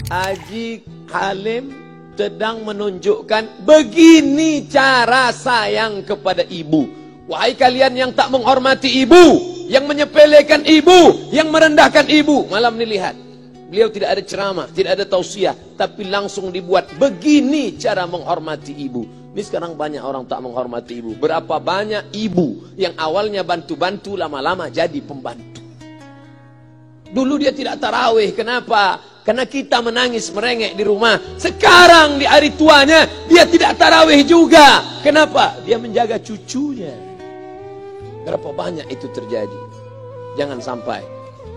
Haji Halim sedang menunjukkan begini cara sayang kepada ibu. Wahai kalian yang tak menghormati ibu, yang menyepelekan ibu, yang merendahkan ibu. Malam ini lihat, beliau tidak ada ceramah, tidak ada tausiah, tapi langsung dibuat begini cara menghormati ibu. Ini sekarang banyak orang tak menghormati ibu. Berapa banyak ibu yang awalnya bantu-bantu, lama-lama jadi pembantu. Dulu dia tidak tarawih, kenapa? Karena kita menangis merengek di rumah. Sekarang di hari tuanya dia tidak tarawih juga. Kenapa? Dia menjaga cucunya. Berapa banyak itu terjadi. Jangan sampai.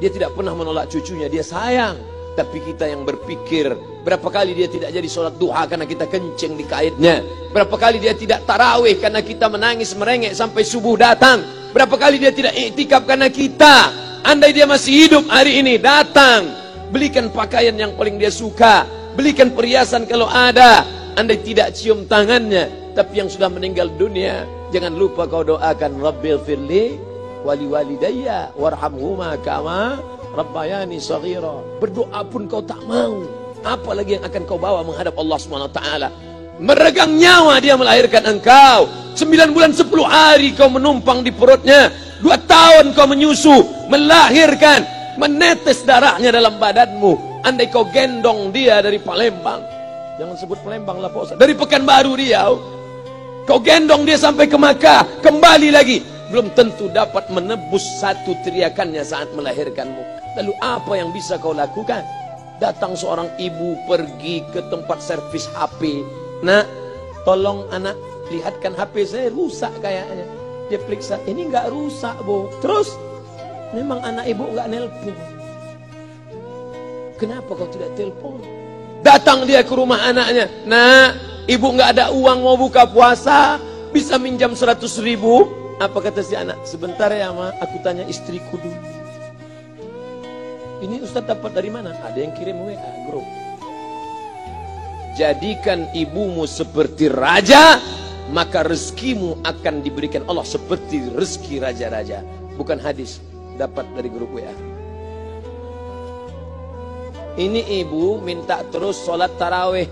Dia tidak pernah menolak cucunya, dia sayang. Tapi kita yang berpikir, berapa kali dia tidak jadi sholat duha karena kita kencing di kaitnya. Berapa kali dia tidak tarawih karena kita menangis merengek sampai subuh datang. Berapa kali dia tidak iktikaf karena kita. Andai dia masih hidup hari ini, datang, belikan pakaian yang paling dia suka, belikan perhiasan kalau ada. Andai tidak cium tangannya. Tapi yang sudah meninggal dunia, jangan lupa kau doakan, Rabbil firli wali walidayya warhamhuma kama rabbayani saghira. Berdoa pun kau tak mau, apalagi yang akan kau bawa menghadap Allah SWT. Meregang nyawa dia melahirkan engkau. 9 bulan 10 hari kau menumpang di perutnya. 2 tahun kau menyusu, melahirkan, menetes darahnya dalam badanmu. Andai kau gendong dia dari Palembang, jangan sebut Palembang lah Pak, dari Pekanbaru Riau, kau gendong dia sampai ke Makkah, kembali lagi, belum tentu dapat menebus satu teriakannya saat melahirkanmu. Lalu apa yang bisa kau lakukan? Datang seorang ibu pergi ke tempat servis HP. Nak, tolong anak lihatkan HP saya rusak kayaknya. Dia periksa, ini nggak rusak bu. Terus, memang anak ibu nggak nelpon. Kenapa kau tidak telepon? Datang dia ke rumah anaknya. Nah, ibu nggak ada uang mau buka puasa, bisa minjam 100.000. Apa kata si anak? Sebentar ya ma, aku tanya istriku dulu. Ini Ustaz dapat dari mana? Ada yang kirim WA grup. Jadikan ibumu seperti raja, maka rezekimu akan diberikan Allah seperti rezeki raja-raja. Bukan hadis, dapat dari grup WA. Ini ibu minta terus sholat tarawih,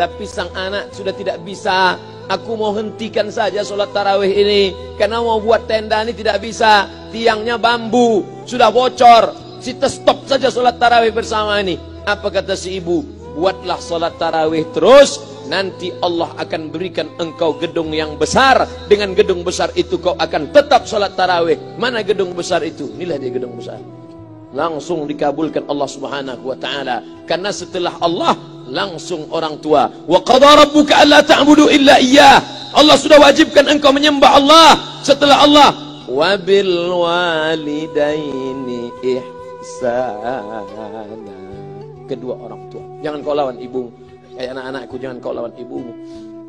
tapi sang anak sudah tidak bisa. Aku mau hentikan saja sholat tarawih ini, karena mau buat tenda ini tidak bisa. Tiangnya bambu, sudah bocor. Kita stop saja sholat tarawih bersama ini. Apa kata si ibu? Buatlah sholat tarawih terus, nanti Allah akan berikan engkau gedung yang besar. Dengan gedung besar itu kau akan tetap sholat tarawih. Mana gedung besar itu? Inilah dia gedung besar. Langsung dikabulkan Allah Subhanahu wa taala. Karena setelah Allah langsung orang tua. Wa qadha rabbuka alla ta'budu illa iyyah. Allah sudah wajibkan engkau menyembah Allah. Setelah Allah, wa bil walidaini ihsana. Kedua orang tua. Jangan kau lawan ibumu. Anak-anakku, jangan kau lawan ibumu.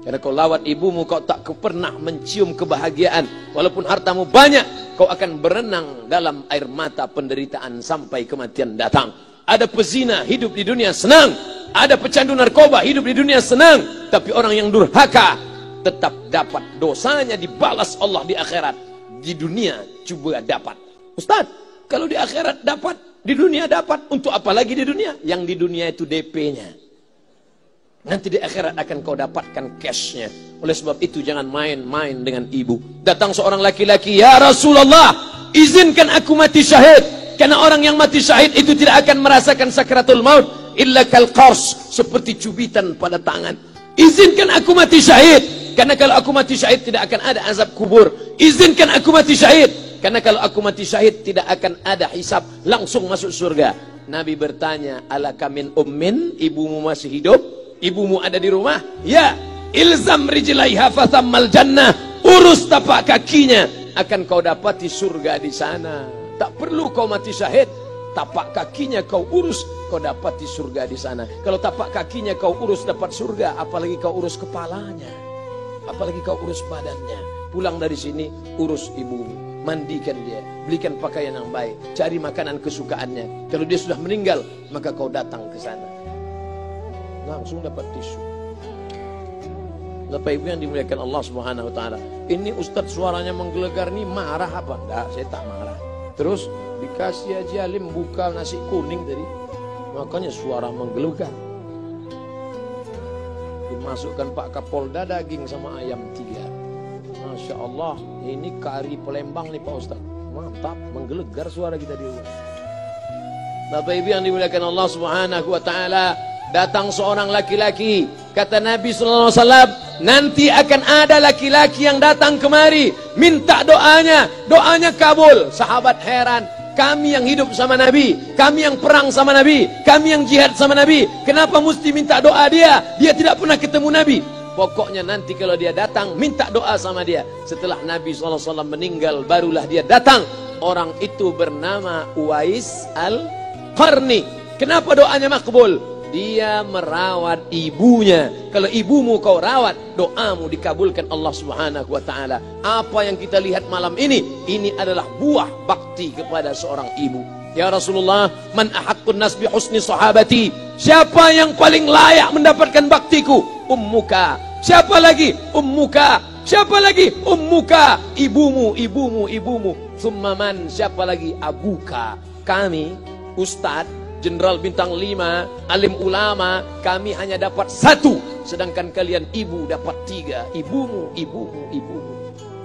Karena kau lawan ibumu, kau tak pernah mencium kebahagiaan. Walaupun hartamu banyak, kau akan berenang dalam air mata penderitaan sampai kematian datang. Ada pezina hidup di dunia senang, ada pecandu narkoba hidup di dunia senang, tapi orang yang durhaka tetap dapat dosanya dibalas Allah di akhirat. Di dunia coba dapat. Ustaz, kalau di akhirat dapat, di dunia dapat, untuk apa lagi di dunia? Yang di dunia itu DP-nya. Nanti di akhirat akan kau dapatkan cashnya. Oleh sebab itu jangan main-main dengan ibu. Datang seorang laki-laki, ya Rasulullah, izinkan aku mati syahid. Karena orang yang mati syahid itu tidak akan merasakan sakratul maut illa kal qars, seperti cubitan pada tangan. Izinkan aku mati syahid, karena kalau aku mati syahid tidak akan ada azab kubur. Izinkan aku mati syahid, karena kalau aku mati syahid tidak akan ada hisab, langsung masuk surga. Nabi bertanya, alaka min ummin, ibumu masih hidup? Ibumu ada di rumah? Ya. Ilzam rijlaiha fathammal jannah. Urus tapak kakinya, akan kau dapati surga di sana. Tak perlu kau mati syahid, tapak kakinya kau urus, kau dapati surga di sana. Kalau tapak kakinya kau urus dapat surga, apalagi kau urus kepalanya, apalagi kau urus badannya. Pulang dari sini, urus ibumu, mandikan dia, belikan pakaian yang baik, cari makanan kesukaannya. Kalau dia sudah meninggal, maka kau datang ke sana, langsung dapat tisu. Bapak Ibu yang dimuliakan Allah Subhanahu wa taala. Ini Ustadz suaranya menggelegar nih, marah apa? Enggak, saya tak marah. Terus dikasih aja Alim buka nasi kuning tadi. Makanya suara menggelegar. Dimasukkan Pak Kapolda daging sama ayam 3. Masya Allah, ini kari Palembang nih Pak Ustaz. Mantap, menggelegar suara kita di luar. Bapak Ibu yang dimuliakan Allah Subhanahu wa taala, datang seorang laki-laki, kata Nabi sallallahu alaihi wasallam, nanti akan ada laki-laki yang datang kemari minta doanya, doanya kabul. Sahabat heran, kami yang hidup sama Nabi, kami yang perang sama Nabi, kami yang jihad sama Nabi, kenapa mesti minta doa dia? Dia tidak pernah ketemu Nabi. Pokoknya nanti kalau dia datang, minta doa sama dia. Setelah Nabi SAW meninggal, barulah dia datang. Orang itu bernama Uwais Al-Qarni. Kenapa doanya makbul? Dia merawat ibunya. Kalau ibumu kau rawat, doamu dikabulkan Allah Subhanahu wa taala. Apa yang kita lihat malam ini adalah buah bakti kepada seorang ibu. Ya Rasulullah, man ahaqqun nas bi husni sahabati? Siapa yang paling layak mendapatkan baktiku? Ummuka. Siapa lagi? Ummuka. Siapa lagi? Ummuka. Ibumu, ibumu, ibumu. Summa man? Siapa lagi? Abuka. Kami, Ustadz, Jenderal Bintang 5, alim ulama, kami hanya dapat 1, sedangkan kalian ibu dapat 3. Ibumu, ibumu, ibumu.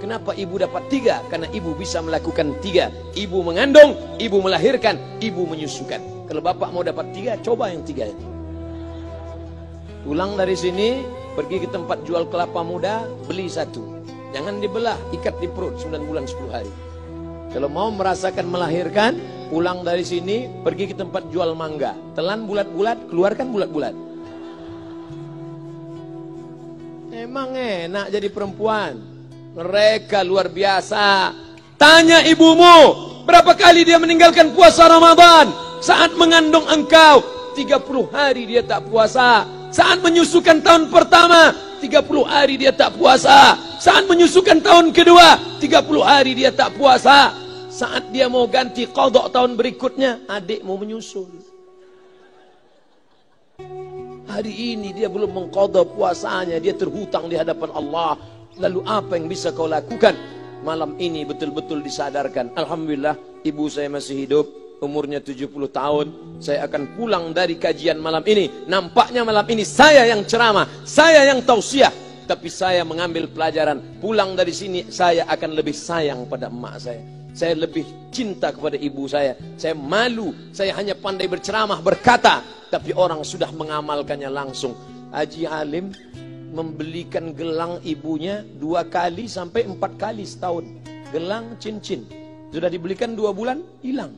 Kenapa ibu dapat 3? Karena ibu bisa melakukan 3. Ibu mengandung, ibu melahirkan, ibu menyusukan. Kalau bapak mau dapat 3, coba yang 3. Pulang dari sini, pergi ke tempat jual kelapa muda, beli 1. Jangan dibelah, ikat di perut 9 bulan 10 hari. Kalau mau merasakan melahirkan, pulang dari sini, pergi ke tempat jual mangga. Telan bulat-bulat, keluarkan bulat-bulat. Emang enak jadi perempuan. Mereka luar biasa. Tanya ibumu, berapa kali dia meninggalkan puasa Ramadan? Saat mengandung engkau, 30 hari dia tak puasa. Saat menyusukan tahun pertama, 30 hari dia tak puasa. Saat menyusukan tahun kedua, 30 hari dia tak puasa. Saat dia mau ganti qadha tahun berikutnya, adik mau menyusul. Hari ini dia belum mengqadha puasanya, dia terhutang di hadapan Allah. Lalu apa yang bisa kau lakukan? Malam ini betul-betul disadarkan. Alhamdulillah, ibu saya masih hidup, umurnya 70 tahun. Saya akan pulang dari kajian malam ini. Nampaknya malam ini saya yang ceramah, saya yang tausiah. Tapi saya mengambil pelajaran. Pulang dari sini, saya akan lebih sayang pada emak saya. Saya lebih cinta kepada ibu saya. Saya malu, saya hanya pandai berceramah, berkata. Tapi orang sudah mengamalkannya langsung. Haji Halim membelikan gelang ibunya 2 kali sampai 4 kali setahun. Gelang cincin. Sudah dibelikan 2 bulan, hilang.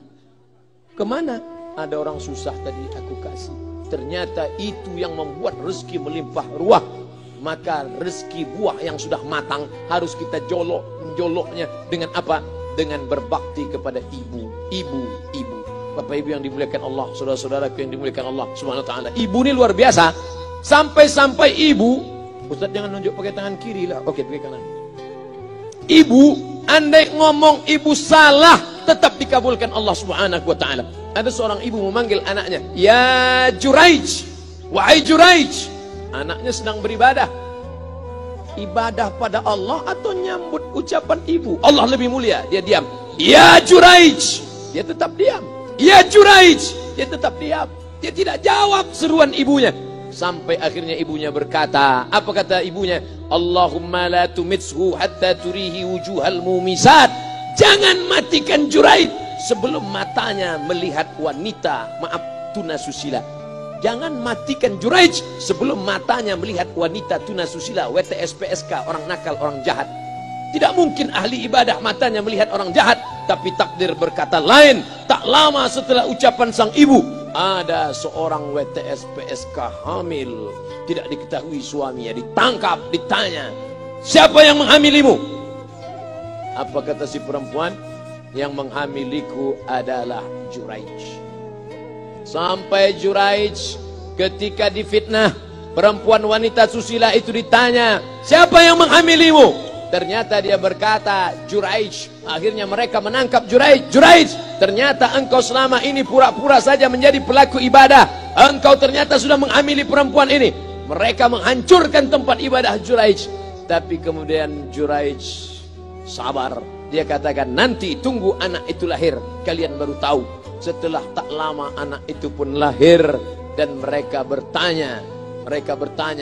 Kemana? Ada orang susah tadi aku kasih. Ternyata itu yang membuat rezeki melimpah ruah. Maka rezeki buah yang sudah matang harus kita joloknya dengan apa? Dengan berbakti kepada ibu. Bapak ibu yang dimuliakan Allah, saudara-saudaraku yang dimuliakan Allah Subhanahu wa taala. Ibu ini luar biasa. Sampai-sampai ibu, Ustaz jangan nunjuk pakai tangan kiri lah. Oke, pakai kanan. Ibu, andai ngomong ibu salah, tetap dikabulkan Allah Subhanahu wa taala. Ada seorang ibu memanggil anaknya, "Ya Juraij, wahai Juraij." Anaknya sedang beribadah. Ibadah pada Allah atau nyambut ucapan ibu? Allah lebih mulia, dia diam. "Ya Juraij." Dia tetap diam. "Ya Juraij." Dia tetap diam. Dia tidak jawab seruan ibunya. Sampai akhirnya ibunya berkata, apa kata ibunya? "Allahumma la tumitshu hatta turihi wujuhal mumisat." Jangan matikan Juraij sebelum matanya melihat wanita, maaf, tunasusila. Jangan matikan Juraij sebelum matanya melihat wanita tunasusila, WTS PSK, orang nakal, orang jahat. Tidak mungkin ahli ibadah matanya melihat orang jahat. Tapi takdir berkata lain. Tak lama setelah ucapan sang ibu, ada seorang WTS PSK hamil, tidak diketahui suaminya, ditangkap, ditanya, "Siapa yang menghamilimu?" Apa kata si perempuan? "Yang menghamiliku adalah Juraij." Sampai Juraij ketika difitnah, perempuan wanita susila itu ditanya, "Siapa yang menghamilimu?" Ternyata dia berkata, "Juraij." Akhirnya mereka menangkap Juraij. "Juraij, ternyata engkau selama ini pura-pura saja menjadi pelaku ibadah. Engkau ternyata sudah menghamili perempuan ini." Mereka menghancurkan tempat ibadah Juraij. Tapi kemudian Juraij sabar. Dia katakan, "Nanti tunggu anak itu lahir, kalian baru tahu." Setelah tak lama anak itu pun lahir dan mereka bertanya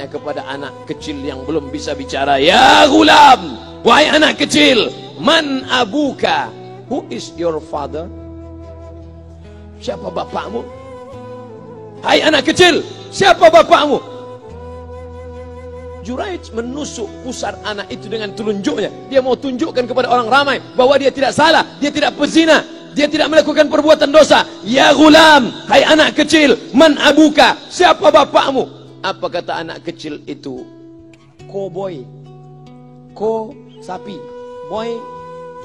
kepada anak kecil yang belum bisa bicara, "Ya gulam, wahai anak kecil, man abuka? Who is your father?" Siapa bapakmu? Hai anak kecil, siapa bapakmu? Juraij menusuk pusar anak itu dengan telunjuknya. Dia mau tunjukkan kepada orang ramai bahwa dia tidak salah, dia tidak pezina, dia tidak melakukan perbuatan dosa. "Ya gulam, hai anak kecil, man abuka? Siapa bapakmu?" Apa kata anak kecil itu? Ko-boy. Ko sapi, boy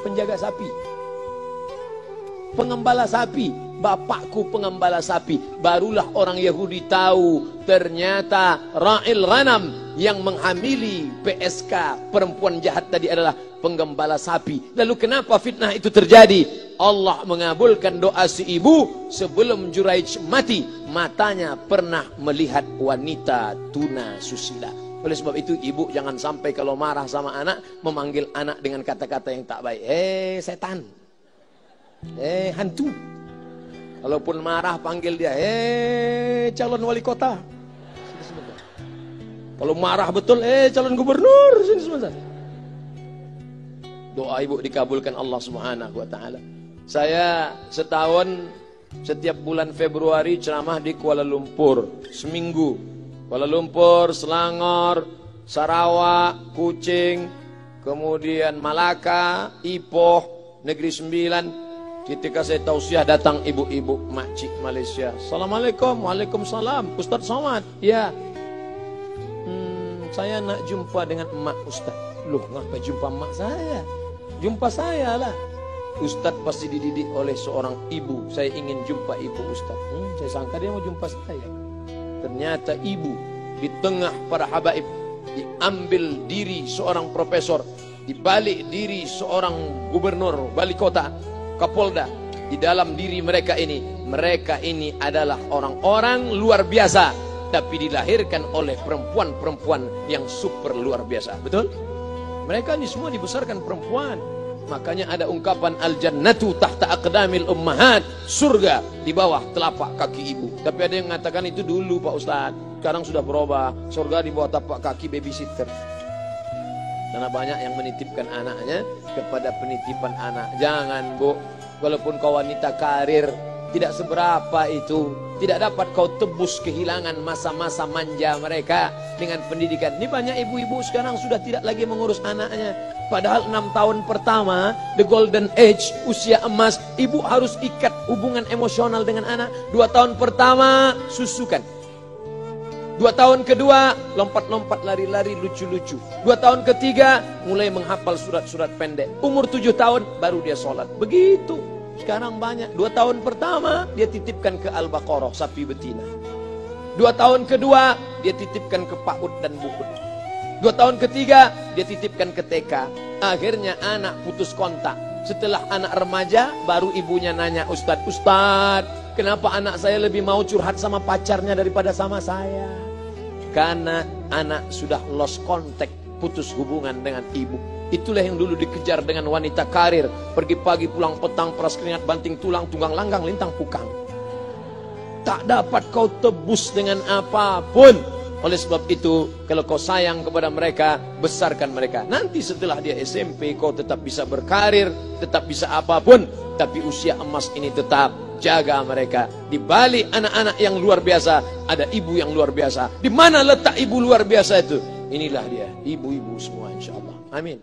penjaga sapi, pengembala sapi. Bapakku pengembala sapi. Barulah orang Yahudi tahu ternyata ra'il ghanam yang menghamili PSK perempuan jahat tadi adalah penggembala sapi. Lalu kenapa fitnah itu terjadi? Allah mengabulkan doa si ibu sebelum Juraij mati. Matanya pernah melihat wanita tuna susila. Oleh sebab itu ibu jangan sampai kalau marah sama anak memanggil anak dengan kata-kata yang tak baik. Setan, hantu. Kalaupun marah panggil dia, calon wali kota. Kalau marah betul, calon gubernur. Sini sebentar. Doa ibu dikabulkan Allah Subhanahu wa taala. Saya setahun setiap bulan Februari ceramah di Kuala Lumpur seminggu. Kuala Lumpur, Selangor, Sarawak, Kuching, kemudian Malaka, Ipoh, Negeri Sembilan. Ketika saya tausiah datang ibu-ibu makcik Malaysia. Assalamualaikum. Waalaikumsalam. Ustaz Somad. Ya. Saya nak jumpa dengan emak Ustaz. Loh, ngapa jumpa emak saya? Jumpa saya lah. Ustaz pasti dididik oleh seorang ibu. Saya ingin jumpa ibu Ustaz. Saya sangka dia mau jumpa saya. Ternyata ibu di tengah para habaib diambil diri seorang profesor, dibalik diri seorang gubernur, wali kota, Kapolda. Di dalam diri mereka ini adalah orang-orang luar biasa, tapi dilahirkan oleh perempuan-perempuan yang super luar biasa. Betul? Mereka ini semua dibesarkan perempuan. Makanya ada ungkapan al-jannatu tahta aqdamil ummahat, surga di bawah telapak kaki ibu. Tapi ada yang mengatakan itu dulu Pak Ustaz. Sekarang sudah berubah, surga di bawah telapak kaki babysitter. Karena banyak yang menitipkan anaknya kepada penitipan anak. Jangan Bu, walaupun kau wanita karir, tidak seberapa itu. Tidak dapat kau tebus kehilangan masa-masa manja mereka dengan pendidikan. Ini banyak ibu-ibu sekarang sudah tidak lagi mengurus anaknya. Padahal 6 tahun pertama, the golden age, usia emas, ibu harus ikat hubungan emosional dengan anak. 2 tahun pertama, susukan. 2 tahun kedua, lompat-lompat, lari-lari, lucu-lucu. 2 tahun ketiga, mulai menghafal surat-surat pendek. Umur 7 tahun, baru dia sholat. Begitu. Sekarang banyak. 2 tahun pertama, dia titipkan ke Al-Baqarah, sapi betina. 2 tahun kedua, dia titipkan ke PAUD dan BUUD. 2 tahun ketiga, dia titipkan ke TK. Akhirnya anak putus kontak. Setelah anak remaja, baru ibunya nanya, Ustadz, kenapa anak saya lebih mau curhat sama pacarnya daripada sama saya? Karena anak sudah lost contact, putus hubungan dengan ibu. Itulah yang dulu dikejar dengan wanita karir. Pergi pagi pulang petang, peras keringat, banting tulang, tunggang langgang, lintang pukang. Tak dapat kau tebus dengan apapun. Oleh sebab itu, kalau kau sayang kepada mereka, besarkan mereka. Nanti setelah dia SMP, kau tetap bisa berkarir, tetap bisa apapun. Tapi usia emas ini tetap jaga mereka. Di balik anak-anak yang luar biasa, ada ibu yang luar biasa. Di mana letak ibu luar biasa itu? Inilah dia, ibu-ibu semua insya Allah. Amin.